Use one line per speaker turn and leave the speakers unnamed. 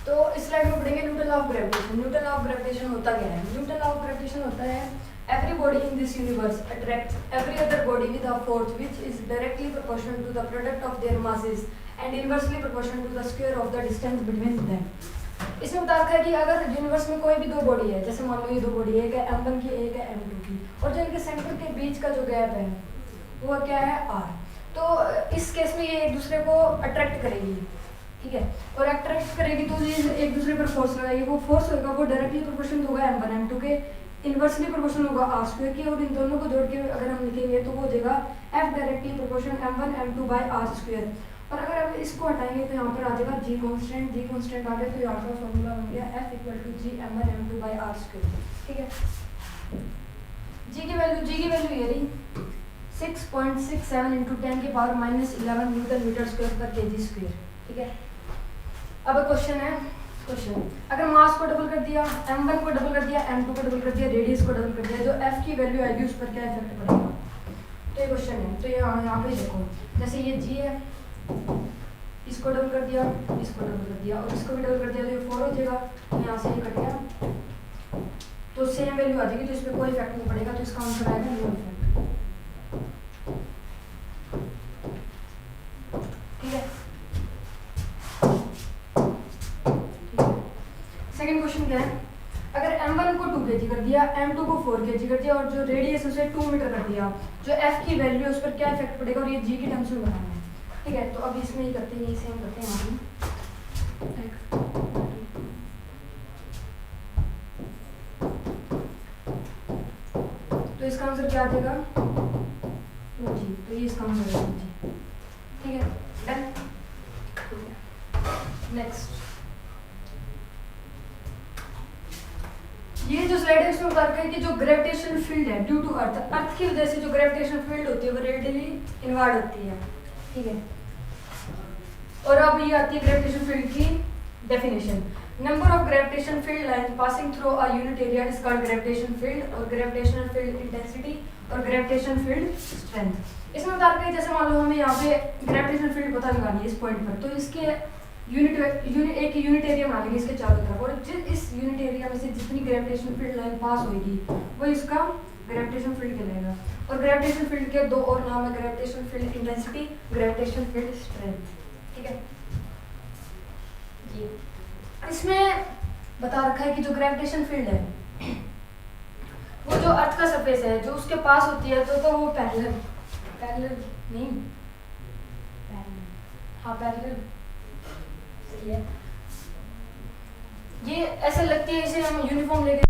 तो इस स्लाइड में पढ़ेंगे Newton law of gravitation. Newton law of gravitation होता क्या है? न्यूटन लॉ ऑफ ग्रेविटेशन होता है every body in this universe attracts every other body with a force which is directly proportional to the product of their masses and inversely proportional to the square of the distance between them। इसमें बता रखा है कि अगर universe में कोई भी दो बॉडी है, जैसे मान लो ये दो बॉडी है, एक है m1 की, एक है m2 की, और जो इनके सेंटर के बीच का जो गैप है वो क्या है r। तो इस केस में ये एक दूसरे को अट्रैक्ट करेगी, ठीक है, और अट्रैक्ट करेगी तो ये एक दूसरे पर फोर्स लगाएगी। वो फोर्स होगा वो डायरेक्टली प्रोपोर्शनल होगा m1 m2 के, इनवर्सली प्रोपोर्शनल होगा r स्क्वायर की, और इन दोनों को जोड़ के अगर हम लिखेंगे तो वो हो जाएगा f directly proportional m1 m2 by r square. और अगर हम इसको हटाएंगे तो यहाँ पर आ जाएगा g कांस्टेंट, g कांस्टेंट आ गया तो यहाँ का फॉर्मूला बन गया f equal to g m1 m2 by r square, ठीक है। g की वैल्यू ये रही 6.67 इंटू 10 के पावर -11 न्यूटन मीटर स्क्वायर पर केजी स्क्वायर, ठीक है। अब क्वेश्चन है, अगर मास को डबल कर दिया, m1 को डबल कर दिया, m2 को डबल कर दिया, रेडियस को डबल कर दिया, जो f की वैल्यू आएगी उस पर क्या इफेक्ट पड़ेगा? तो ये क्वेश्चन है। तो यहाँ पे देखो, जैसे ये g है, इसको डबल कर दिया, इसको डबल कर दिया और इसको भी डबल कर दिया तो ये 4 हो जाएगा, यहाँ से ये कट गया तो सेम वैल्यू आ जाएगी, तो इस पर कोई इफेक्ट नहीं पड़ेगा, तो इसका आंसर आएगा नो इफेक्ट, ठीक है। सेकंड क्वेश्चन क्या है? अगर m1 को 2 kg कर दिया, m2 को 4 kg कर दिया और जो रेडियस उसे 2 मीटर कर दिया, जो f की वैल्यू है उस पर क्या इफेक्ट पड़ेगा? और ये g की टर्म्स में बनाना है, ठीक है। तो अब इसमें ही करते हैं, सेम करते हैं हम। तो इसका आंसर क्या आ जाएगा? जी, तो ये इसका आंसर है जी, ठीक है, डन। नेक्स्ट, ये जो स्लाइड है इसमें बता रखा है कि जो ग्रेविटेशन फील्ड है ड्यू टू अर्थ की वजह से जो ग्रेविटेशन फील्ड होती है वो रेडियली इनवर्ड होती है, ठीक है। और अब ये आती है ग्रेविटेशन फील्ड की definition. Number of gravitation field line passing through a unit area is called gravitation field, और ग्रेविटेशनल फील्ड इंटेंसिटी और ग्रेविटेशन फील्ड स्ट्रेंथ। इसमें बता रखा है जैसे मान लो हमें यहाँ पे ग्रेविटेशन फील्ड पता लगानी है इस पॉइंट पर, तो इसके एक यूनिट एरिया बना लेंगे इसके चारों तरफ, और इस यूनिट एरिया में से जितनी ग्रेविटेशन फील्ड लाइन पास होगी वो इसका ग्रेविटेशन फील्ड कहलाएगा। और ग्रेविटेशन फील्ड के दो और नाम है, gravitation field intensity, gravitation field strength, ठीक है। ये इसमें बता रखा है कि जो ग्रेविटेशन फील्ड है वो जो अर्थ का सरफेस है जो उसके पास होती है तो वो पैरेलल नहीं, हाँ पैरेलल सही है। ये ऐसे लगती है, इसे हम यूनिफॉर्म लेके